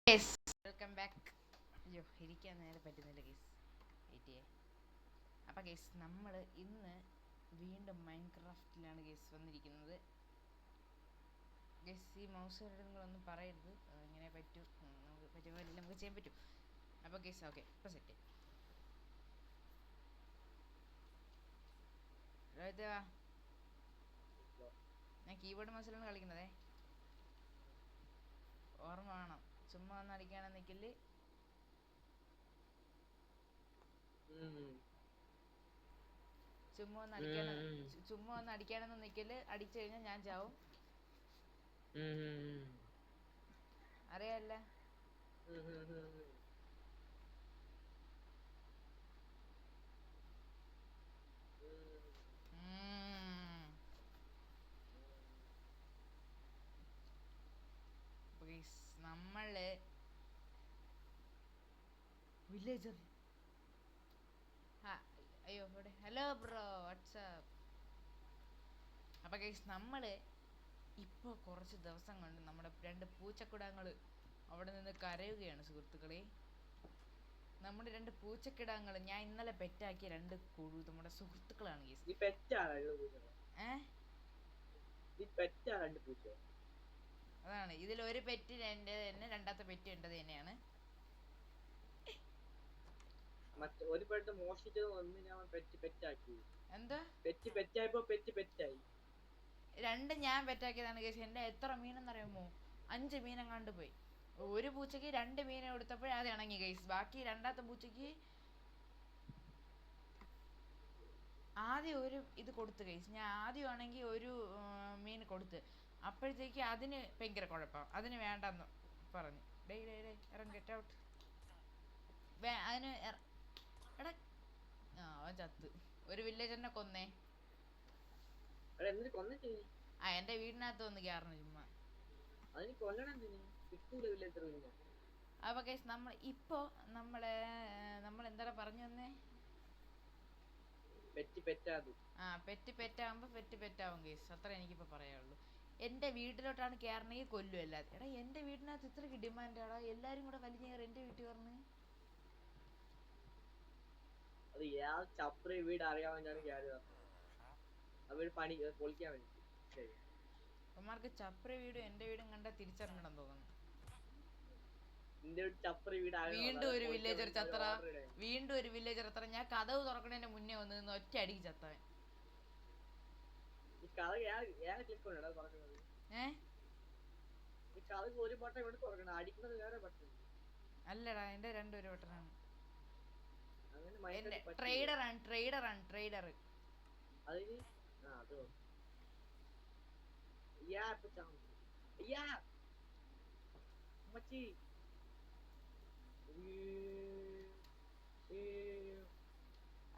Welcome back. അയ്യോ, ഇരിക്കാൻ നേരെ പറ്റുന്നില്ല ഗേസ്. വെയിറ്റ്. അപ്പം ഗേസ്, നമ്മൾ ഇന്ന് വീണ്ടും മൈൻക്രാഫ്റ്റിലാണ് ഗേസ് വന്നിരിക്കുന്നത്. ഗേസ്, ഈ മൗസ് നിങ്ങളൊന്നും പറയരുത്, ഇങ്ങനെ പറ്റൂ, നമുക്ക് പറ്റുമ്പോൾ നമുക്ക് ചെയ്യാൻ പറ്റും. അപ്പോൾ ഗേസ്, ഓക്കെ, ഇപ്പോൾ സെറ്റ്. ഞാൻ കീബോർഡ് മൗസിലാണ് കളിക്കുന്നതേ, ഓർമ്മ വേണം. ചുമ്മാ ഒന്ന് അടിക്കാണെന്ന് നിൽക്കല്. ചുമ്മാ ഒന്ന് അടിക്കാനൊന്നും നിൽക്കല്. അടിച്ചു കഴിഞ്ഞാൽ ഞാൻ ചാവും, അറിയാല്ല. നമ്മള് വില്ലേജർ. അയ്യോ, ഇവിടെ ഹലോ ബ്രോ, വാട്സാപ്പ്. അപ്പം ഗൈസ്, നമ്മൾ ഇപ്പോൾ കുറച്ച് ദിവസം കൊണ്ട് നമ്മുടെ 2 പൂച്ചക്കിടാങ്ങൾ അവിടെ നിന്ന് കരയുകയാണ് സുഹൃത്തുക്കളെ. നമ്മുടെ 2 പൂച്ചക്കിടാങ്ങൾ ഞാൻ ഇന്നലെ പെറ്റാക്കിയ 2 നമ്മുടെ സുഹൃത്തുക്കളാണ് ഗൈസ്. അതാണ്, ഇതിലൊരു പെറ്റ് എൻ്റെ തന്നെ, രണ്ടാമത്തെ പെറ്റ് എൻ്റെത് തന്നെയാണ്. ഒരു പെട്ട് മോഷ്ടിച്ചത് ഒന്നിനെ പെറ്റാക്കി. എന്താ പെറ്റായപ്പോ പെറ്റായി. 2 ഞാൻ പെറ്റാക്കിയതാണ് കേസ്. എൻ്റെ എത്ര മീനെന്നറിയാമോ? 5 മീനെങ്ങാണ്ട് പോയി. ഒരു പൂച്ചയ്ക്ക് 2 മീനെ കൊടുത്തപ്പോഴേ അത് ഇണങ്ങി കേസ്. ബാക്കി രണ്ടാമത്തെ പൂച്ചയ്ക്ക് ആദ്യം ഒരു ഇത് കൊടുത്ത് കേസ്. ഞാൻ ആദ്യമാണെങ്കിൽ ഒരു മീൻ കൊടുത്ത്, അപ്പോഴത്തേക്ക് അതിന് ഭയങ്കര കുഴപ്പം. അതിന് വേണ്ടെന്ന് പറഞ്ഞു. ഡേ ഇറങ്ങി ഗെറ്റ് ഔട്ട്. അതിന് എടാ, അവൻ ചത്ത്. ഒരു വില്ലേജറിനെ കൊന്നേ. എന്റെ വീടിനകത്ത് വന്ന് കയറണം ചുമ്മാ. അപ്പൊ ഗൈസ്, നമ്മൾ എന്താ പറഞ്ഞു വന്നേ? പെറ്റ് പെറ്റാവും ഗൈസ്. അത്ര എനിക്കിപ്പോ പറയാനുള്ളൂ. എന്റെ വീട്ടിലോട്ടാണ് കയറണമെങ്കിൽ കൊല്ലും എല്ലാവരും. എടാ, എന്റെ വീടിനകത്ത് ഇത്രയ്ക്ക് ഡിമാൻഡാടാ. എല്ലാരും കൂടെ വലിഞ്ഞു കയറി എന്റെ വീട്ടിൽ പറഞ്ഞ്. അവന്മാർക്ക് ചപ്ര വീടും എന്റെ വീടും കണ്ടാ തിരിച്ചറിഞ്ഞിടം തോന്നുന്നു. വീണ്ടും ഒരു വില്ലേജർ ചത്ര. ഞാൻ കഥവ് തുറക്കണതിന്റെ മുന്നേ വന്ന് ഒറ്റ അടിക്ക് ചത്തവൻ. അല്ലടാ, എന്റെ 2 ഒരു ബട്ടനാണ്. ട്രേഡർ.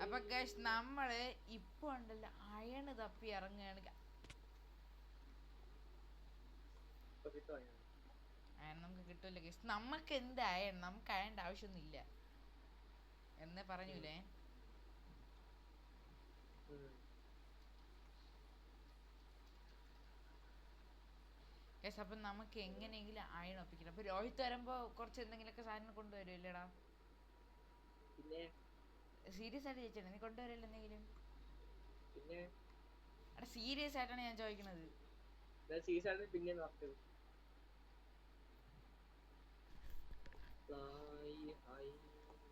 അപ്പൊ ഗൈസ്, നമ്മള് ഇപ്പൊ ഉണ്ടല്ലോ അയണ് തപ്പി ഇറങ്ങുകയാണ്. അയൺ നമുക്ക് കിട്ടൂല ഗൈസ്. നമുക്ക് എന്ത് അയൺ? നമുക്ക് അയണ്ട ആവശ്യമൊന്നുമില്ല എന്ന് പറഞ്ഞൂലേ. ഗൈസ്, അപ്പം നമുക്ക് എങ്ങനെയെങ്കിലും അയൺ ഒപ്പിക്കണം. അപ്പൊ രോഹിത് വരുമ്പോ കുറച്ച് എന്തെങ്കിലുമൊക്കെ സാധനം കൊണ്ടുവരുമല്ലേടാ? സീരിയസ് ആയിട്ട് ചോദിച്ചേ, നീ കൊണ്ടുവരല്ലോ എന്തെങ്കിലും? എടാ, സീരിയസ് ആയിട്ടാണ് ഞാൻ ചോദിക്കണത്.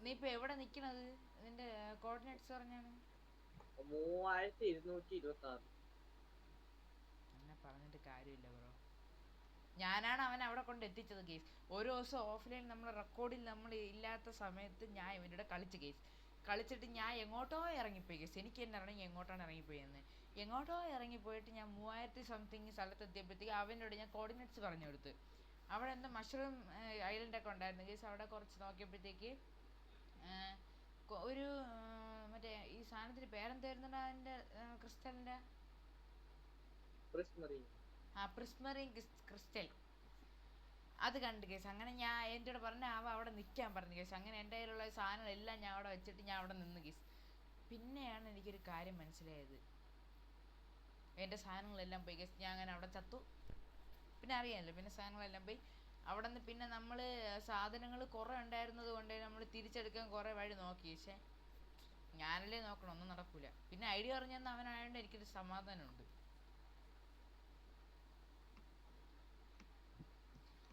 നീ ഇപ്പൊ എവിടെ നിക്കണത്? നിന്റെ കോർഡിനേറ്റ്സ് പറഞ്ഞാണ്. 3226. എന്നെ പറഞ്ഞിട്ട് കാര്യമില്ല ബ്രോ. ഞാനാണ് അവൻ അവിടെ കൊണ്ട് എത്തിച്ചത് കേസ്. ഒരു ദിവസം ഓഫ്ലൈൻ നമ്മൾ റെക്കോർഡിൽ നമ്മൾ ഇല്ലാത്ത സമയത്ത് ഞാൻ ഇവരുടെ കളിച്ച് കേസ്. കളിച്ചിട്ട് ഞാൻ എങ്ങോട്ടോ ഇറങ്ങിപ്പോയി കേസ്. എനിക്ക് തന്നെ അറിയണമെങ്കിൽ എങ്ങോട്ടാണ് ഇറങ്ങിപ്പോയെന്ന്. എങ്ങോട്ടോ ഇറങ്ങിപ്പോയിട്ട് ഞാൻ 3000 സംതിങ് സ്ഥലത്തെത്തിയപ്പോഴത്തേക്ക് അവനോട് ഞാൻ കോർഡിനേറ്റ്സ് പറഞ്ഞു കൊടുത്ത്. അവിടെ എന്താ മഷ്റൂം ഐലൻഡൊക്കെ ഉണ്ടായിരുന്നു കേസ്. അവിടെ കുറച്ച് നോക്കിയപ്പോഴത്തേക്ക് ഒരു മറ്റേ ഈ സാധനത്തിന് പേരെന്തായിരുന്നടാ അതിൻ്റെ ക്രിസ്റ്റലിൻ്റെ? പ്രിസ്മറിൻ ക്രിസ്റ്റൽ. അത് കണ്ട് കേസ്. അങ്ങനെ ഞാൻ എൻ്റെ കൂടെ പറഞ്ഞ അവിടെ നിൽക്കാൻ പറഞ്ഞു കേസ്. അങ്ങനെ എൻ്റെ കയ്യിലുള്ള സാധനങ്ങളെല്ലാം ഞാൻ അവിടെ വെച്ചിട്ട് ഞാൻ അവിടെ നിന്ന് കേസ്. പിന്നെയാണ് എനിക്കൊരു കാര്യം മനസ്സിലായത്. എൻ്റെ സാധനങ്ങളെല്ലാം പോയി കേസ്. ഞാൻ അങ്ങനെ അവിടെ ചത്തു. പിന്നെ അറിയാമല്ലോ, പിന്നെ സാധനങ്ങളെല്ലാം പോയി. അവിടെ നിന്ന് പിന്നെ നമ്മള് സാധനങ്ങൾ കുറെ ഉണ്ടായിരുന്നത് കൊണ്ട് നമ്മൾ തിരിച്ചെടുക്കാൻ കുറെ വഴി നോക്കി. പക്ഷെ ഞാനല്ലേ നോക്കണം, ഒന്നും നടക്കൂല. പിന്നെ ഐഡിയ പറഞ്ഞു തന്ന അവനായോണ്ട് എനിക്കൊരു സമാധാനമുണ്ട്.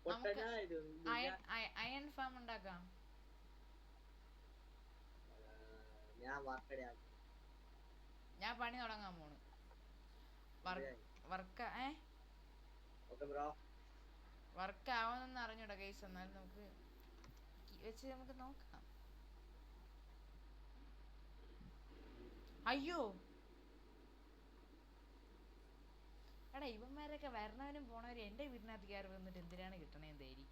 നമുക്ക് അയൺ ഫാം ഉണ്ടാക്കാം. ഞാൻ പണി തുടങ്ങാൻ പോണ്. വർക്ക് ആവുന്നെന്ന് അറിഞ്ഞൂടാ ഗൈസ്. എന്നാലും നമുക്ക് വെച്ച് നമുക്ക് നോക്കാം. അയ്യോ എടാ, ഇവന്മാരൊക്കെ വരണവനും പോണവരും എന്റെ വീടിനകത്ത് കയറി വന്നിട്ട് എന്തിനാണ് കിട്ടണേ തേരി.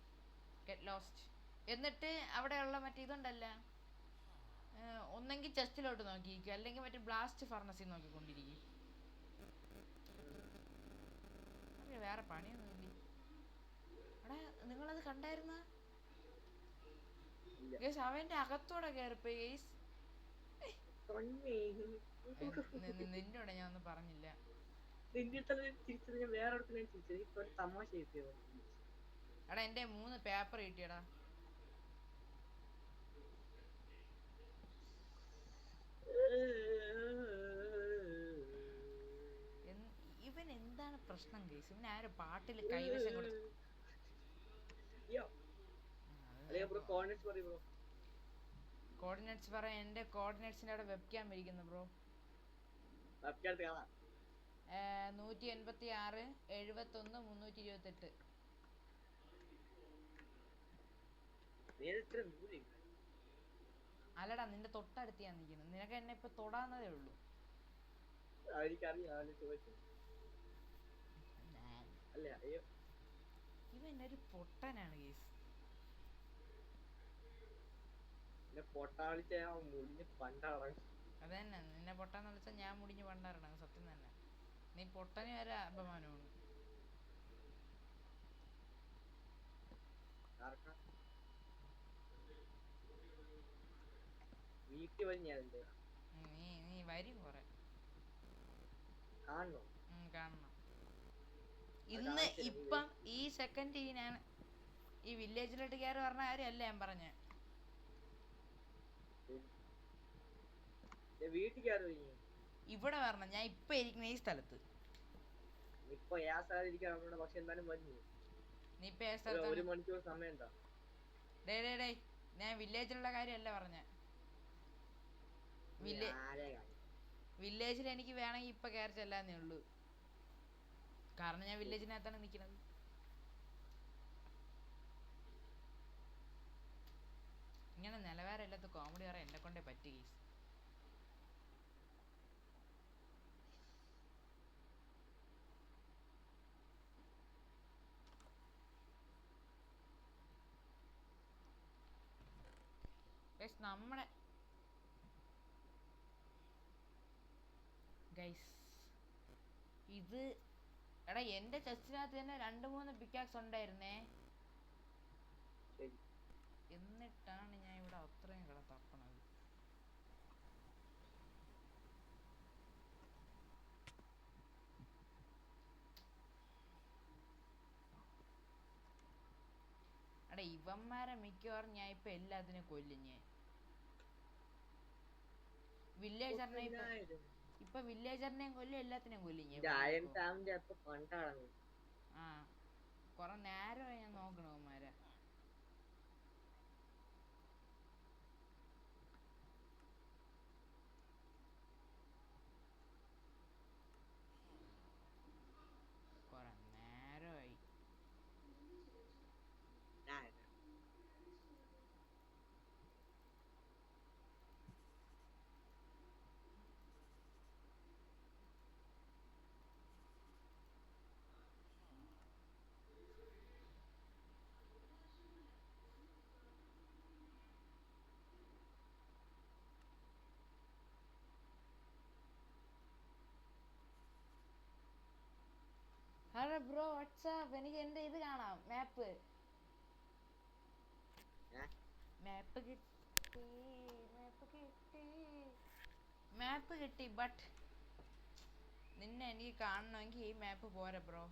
Get lost. എന്നിട്ട് അവിടെയുള്ള മറ്റേ ഇതുണ്ടല്ല, ഒന്നെങ്കിൽ ചെസ്റ്റിലോട്ട് നോക്കിയിരിക്കും, അല്ലെങ്കിൽ മറ്റേ ബ്ലാസ്റ്റ് ഫർണസി നോക്കിക്കൊണ്ടിരിക്കും. വേറെ പണിയൊന്നുമില്ല. എടാ നിങ്ങളത് കണ്ടായിരുന്ന ഗേസ്? അവന്റെ അകത്തോടെ കയറിപ്പോയി ഗേസ്. നിന്നോടെ ഞാൻ ഒന്നും പറഞ്ഞില്ല. എടാ എന്റെ 3 പേപ്പർ കിട്ടിയടാ. ഇവൻ എന്താണ് പ്രശ്നം ഗേസ്? ഇവൻ ആരോ പാട്ടിൽ കൈവശം കൊടുത്തു. കോർഡിനേറ്റ്സ് പറയാൻ എന്റെ കോർഡിനേറ്റ്സിന്റെ അവിടെ വെബ് ക്യാം ഇരിക്കുന്നു ബ്രോ. 186 71 328. അല്ലടാ നിന്റെ തൊട്ടടുത്ത് ഞാൻ നിൽക്കുന്നു. നിനക്ക് എന്നെ ഇപ്പൊ തൊടാന്നതേ ഉള്ളൂ. ഇവൻ ഒരു പൊട്ടനാണ് കേസ്. അതന്നെ, നിന്നെ പൊട്ടാന്ന് വിളിച്ചാൽ ഞാൻ മുടിഞ്ഞ് പണ്ടാറണം. സത്യം തന്നെ, നീ പൊട്ടന് വരെ അപമാനമാണ്. നീ വരും കൊറേ കാണണം. ഇന്ന് ഇപ്പം ഈ സെക്കൻഡ് ഞാൻ ഈ വില്ലേജിലോട്ട് കയറി പറഞ്ഞ കാര്യമല്ല ഞാൻ പറഞ്ഞ. ഇവിടെ വരണം. ഞാൻ ഇപ്പൊ ഇരിക്കുന്ന ഈ സ്ഥലത്ത്. നീ ഇപ്പൊ ഞാൻ വില്ലേജിലുള്ള കാര്യമല്ല പറഞ്ഞ. വില്ലേജിൽ എനിക്ക് വേണമെങ്കിൽ ഇപ്പൊ കയറി ചെല്ലാന്നേ ഉള്ളൂ. കാരണം ഞാൻ വില്ലേജിനകത്താണ് നിക്കുന്നത്. ഇങ്ങനെ നിലവാരമില്ലാത്ത കോമഡി പറയാൻ എന്നെ കൊണ്ടേ പറ്റി കേസ്. നമ്മുടെ ഗൈസ് ഇത് എടാ എന്റെ ചെസ്റ്റിനകത്ത് തന്നെ 2-3 പിക്കാക്സ് ഉണ്ടായിരുന്നേ. എന്നിട്ടാണ് ഞാൻ ഇവിടെ അത്രയും കിട തപ്പണത്. എടാ ഇവന്മാരെ മിക്കവാറും ഞാൻ ഇപ്പൊ എല്ലാത്തിനും കൊല്ലും. ഞാൻ വില്ലേജറിനെയും കൊല്ലും, എല്ലാത്തിനെയും കൊല്ലും ഞാൻ. ആ കൊറേ നേരമായി ഞാൻ നോക്കണു അവന്മാരെ. കൊറേ നേരമായി. Hello bro, WhatsApp. എനിക്ക് എന്റെ ഇത് കാണാം, മാപ്പ് കിട്ടി. ബട്ട് നിന്നെ എനിക്ക് കാണണമെങ്കിൽ ഈ മാപ്പ് പോരാ ബ്രോ.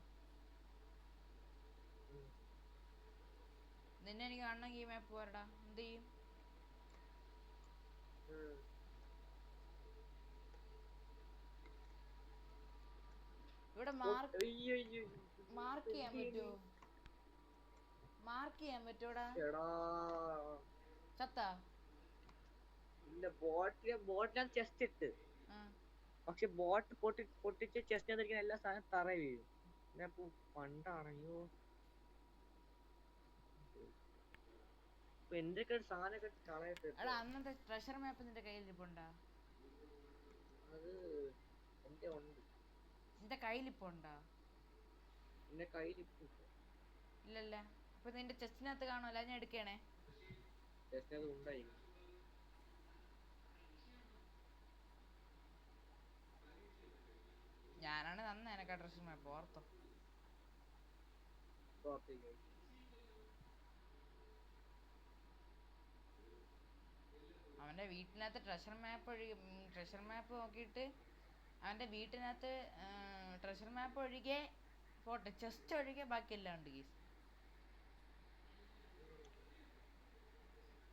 നിന്നെ എനിക്ക് കാണണമെങ്കിൽ ഈ മാപ്പ് പോരടാ, എന്ത് ചെയ്യും? ഇവിടെ മാർക്ക് ചെയ്യാൻ പറ്റുമോ? മാർക്ക് ചെയ്യാൻ പറ്റൂടാ? ചത്താ? ഇല്ല, ബോട്ടിനകത്ത് ചെസ്റ്റ് ഇട്ട്, പക്ഷെ ബോട്ട് പൊട്ടിച്ച് ചെസ്റ്റിനകത്തിരിക്കുന്ന എല്ലാ സാധനം തറ വീഴും. പണ്ടാണ്. അയ്യോ, എന്തൊക്കെ സാധനമൊക്കെ കളയട്ടെ. എടാ അന്നത്തെ ട്രഷർ മാപ്പ് നിന്റെ കയ്യിൽ ഇരിപ്പുണ്ടാ? അത് എന്റെ ഉണ്ട്. നിന്റെ കയ്യിലിപ്പുണ്ടാ? എന്റെ കയ്യിലിപ്പില്ല. ഇല്ലല്ല. അപ്പൊ നിന്റെ ചെസ്റ്റിനകത്ത് കാണുമല്ലോ, ഞാൻ എടുക്കണേ. ചെസ്റ്റിനകത്ത് ഉണ്ടായി. ഞാനാണ് തന്ന എനക്ക് ആ ട്രഷർ മാപ്പ്, ഓർത്തോ? അവന്റെ വീട്ടിനകത്ത് ട്രഷർ മാപ്പ് നോക്കിയിട്ട് അവന്റെ വീട്ടിനകത്ത് ട്രഷർ മാപ്പ് ഒഴികെ പോട്ടെ, ചെസ്റ്റ് ഒഴികെ ബാക്കിയെല്ലാം ഉണ്ട് ഗീസ്.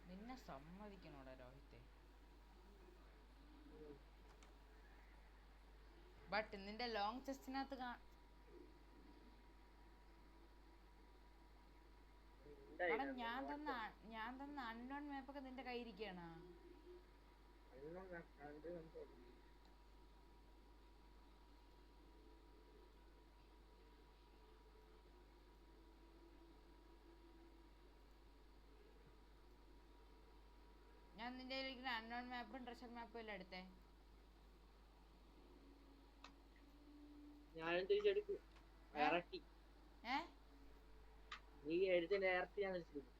നിന്നെ സമ്മതിക്കണോടാ രോഹിത്തെ. ബട്ട് നിന്റെ ലോങ് ചെസ്റ്റിനകത്ത് ഞാൻ തന്ന അൺനോൺ മാപ്പൊക്കെ നിന്റെ കയ്യിരിക്കണ? ഞാൻ നിന്റെ അൺനോൺ മാപ്പും ട്രഷർ മാപ്പും എല്ലാം എടുത്തേ. ഞാനും തിരിച്ചെടുക്കും. നീ എടുത്തതിന്റെ ഇരട്ടി ഞാൻ തിരിച്ചെടുക്കും.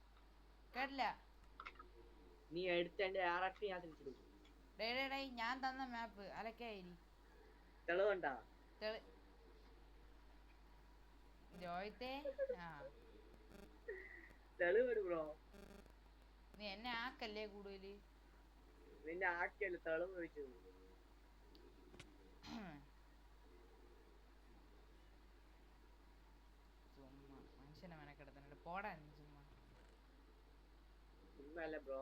കേട്ടില്ല? നീ എടുത്തതിന്റെ ഇരട്ടി ഞാൻ തിരിച്ചെടുക്കും. ഞാൻ തന്ന മാപ്പ് അലക്കായി. തെളിവുണ്ടാ? രോഹിത്തെ, തെളിവ് ബ്രോ. നീ എന്നെ ആക്കല്ലേ കൂടുതല്. നിന്നെ ആക്കിയല്ലേ, തെളിവ് ചോദിച്ചത്. ചുമ്മാ മനുഷ്യനെ മെനക്കെടുത്തന്നെ പോടാ. ചുമ്മാ ചുമ്മല്ല ബ്രോ,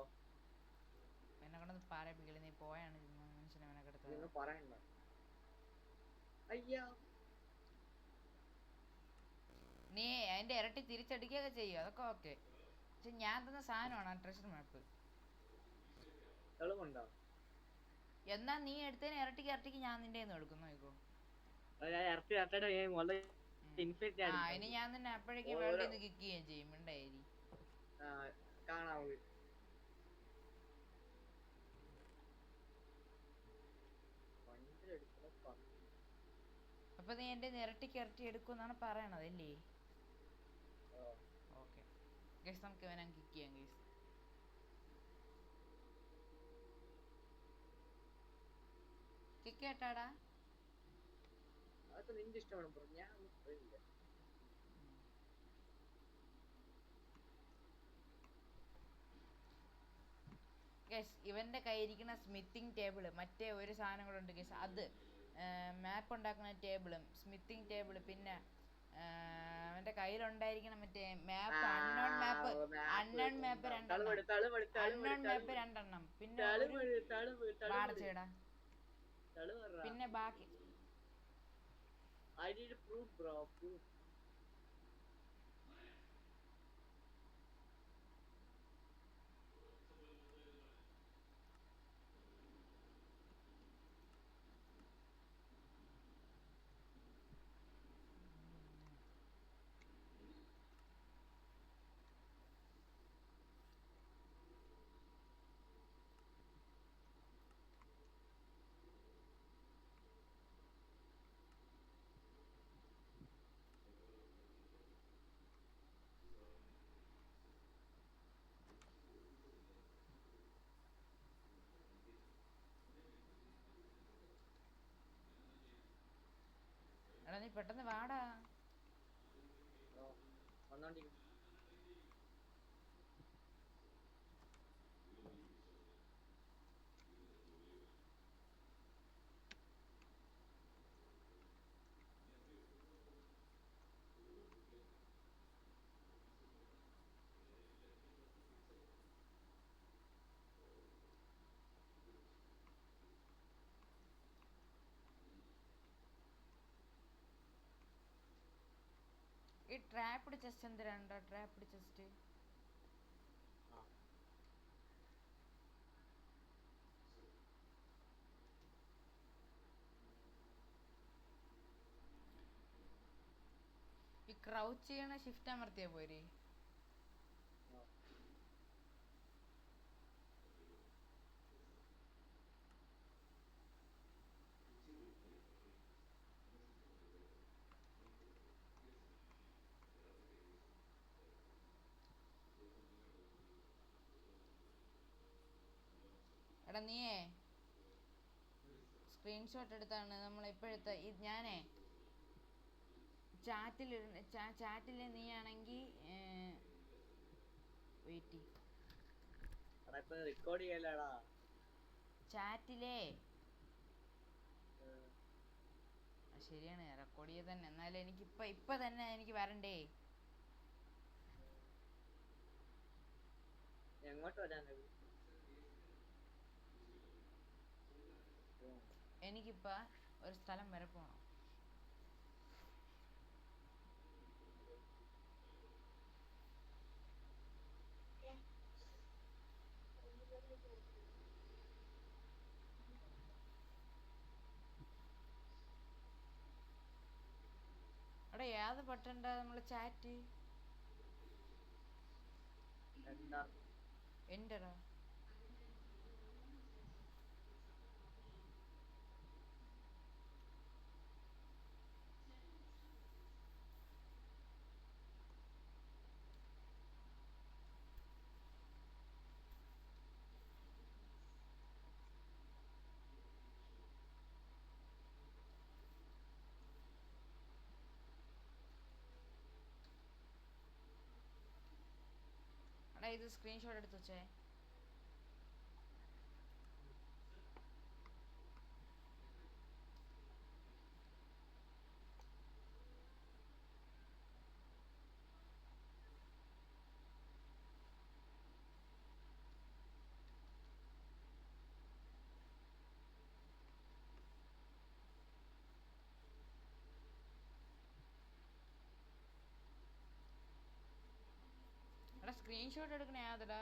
എന്നെ കൊണ്ടൊന്ന് പറയിപ്പിക്കില്ല. നീ പോയാണ് ചുമ്മാ മനുഷ്യനെ മെനക്കെടുത്ത. പറയണ്ട. അയ്യാ, നീ അതിന്റെ ഇരട്ടി തിരിച്ചടിക്കുകയൊക്കെ ചെയ്യും, അതൊക്കെ ഓക്കെ. പക്ഷെ ഞാൻ തന്ന സാധനമാണ് ട്രഷർ മാപ്പ്. തെളിവുണ്ടോ? എന്നാ നീ എടുത്തതിന് ഇരട്ടിക്ക് ഞാൻ നിന്റെ എടുക്കും, നോക്കോ. ഇനി ഞാൻ തന്നെ അപ്പോഴേക്കും വേൾഡിൽ നിന്ന് കിക്ക് ചെയ്യുകയും ചെയ്യും. ഉണ്ടായി കാണാവൂ. അപ്പൊ നീ എന്റെ ഇരട്ടി എടുക്കുമെന്നാണ് പറയണത് അല്ലേ? ഓക്കെ ഗൈസ്, നമുക്ക് ഇവനെ കിക്ക് ചെയ്യാം ഗൈസ്. കിക്ക് കേട്ടാടാ? അതൊക്കെ നിന്റെ ഇഷ്ടമാണ് ബ്രോ, ഞാൻ പറയില്ല. ഗൈസ്, ഇവന്റെ കയ്യിരിക്കുന്ന സ്മിത്തിങ് ടേബിള്, മറ്റേ ഒരു സാധനം കൂടെ ഉണ്ട് ഗൈസ്. അത് മാപ്പ് ഉണ്ടാക്കുന്ന ടേബിളും സ്മിത്തിങ് ടേബിള്, പിന്നെ അവന്റെ കയ്യിലുണ്ടായിരിക്കണം മറ്റേ മാപ്പ്, അൺനോൺ മാപ്പ് രണ്ടെണ്ണം, പിന്നെ ബാടച്ചേടാ, പിന്നെ ബാക്കി I need proof bro, proof. എടാ നീ പെട്ടെന്ന് വാടാ. വന്നോണ്ടിരിക്കും. ഈ ട്രാപ്പിഡ് ചെസ്റ്റ് എന്തിനാണ്ടോ ട്രാപ്പിഡ് ചെസ്റ്റ്? ഈ ക്രൗച്ച് ചെയ്യണ ഷിഫ്റ്റ് അമർത്തിയാ പോരെ? എടാ നീയേ സ്ക്രീൻഷോട്ട് എടുത്താണ് നമ്മളിപ്പോഴത്തെ ഞാനേ ചാറ്റില് നീയാണെങ്കിൽ വെയിറ്റ് റെക്കോർഡ് ചെയ്യലടാ ചാറ്റിലേ. ശരിയാണ്, റെക്കോർഡ് ചെയ്ത് തന്നെ. എന്നാലും എനിക്ക് ഇപ്പൊ തന്നെ എനിക്ക് വരണ്ടേ? എങ്ങോട്ട് വരാൻ? എനിക്കിപ്പോ ഒരു സ്ഥലം വരെ പോണം. എടാ ഏത് ബട്ടണ്ടാ നമ്മളെ ചാറ്റ്? എന്റെടാ ഇത് സ്ക്രീൻഷോട്ട് എടുത്ത് വെച്ചേ. എടാ സ്ക്രീൻഷോട്ട് എടുക്കണ ഏതെടാ?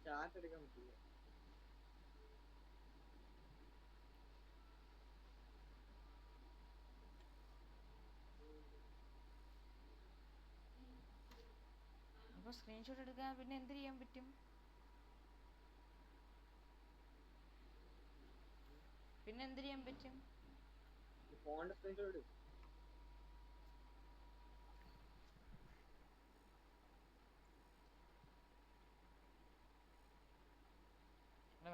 ചാറ്റ് എടുക്കാൻ പറ്റില്ല. അപ്പൊ സ്ക്രീൻഷോട്ട് എടുക്കാൻ പിന്നെ എന്ത് ചെയ്യാൻ പറ്റും? ഫോണിന്റെ സ്ക്രീൻഷോട്ട്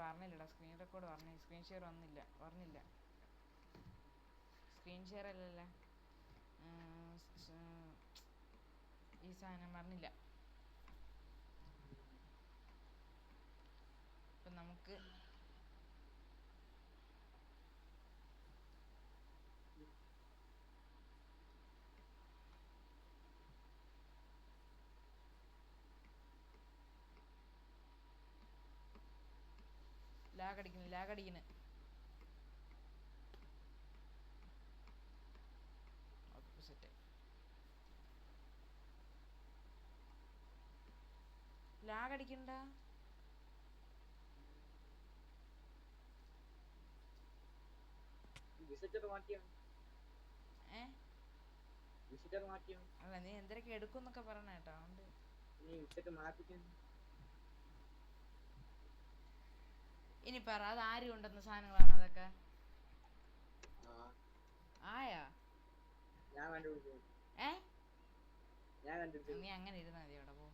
പറഞ്ഞില്ലടാ, സ്ക്രീൻ റെക്കോർഡ് പറഞ്ഞു, സ്ക്രീൻ ഷെയർ പറഞ്ഞില്ല. സ്ക്രീൻ ഷെയർ അല്ലല്ല, ഈ സാധനം പറഞ്ഞില്ല. ഇപ്പം നമുക്ക് ലാഗടിക്കുന്നു. സെറ്റ് ലാഗടിക്കണ്ട. അല്ല നീ എന്തൊക്കെ എടുക്കുന്നൊക്കെ പറഞ്ഞ കേട്ടോ. ഇനി പറ, അത് ആര് കൊണ്ടുവന്ന സാധനങ്ങളാണ് അതൊക്കെ? ആയാ നീ അങ്ങനെ ഇരുന്നാ മതി. അവിടെ പോ.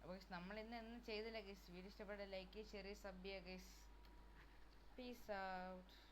അപ്പോൾ നമ്മൾ ഇന്ന് ചെയ്തില്ല ഗൈസ്. വീഡിയോ ഇഷ്ടപ്പെട്ട ലൈക്ക്, ഷെയർ, സബ് ചെയ്യുക ഗൈസ്. Peace out.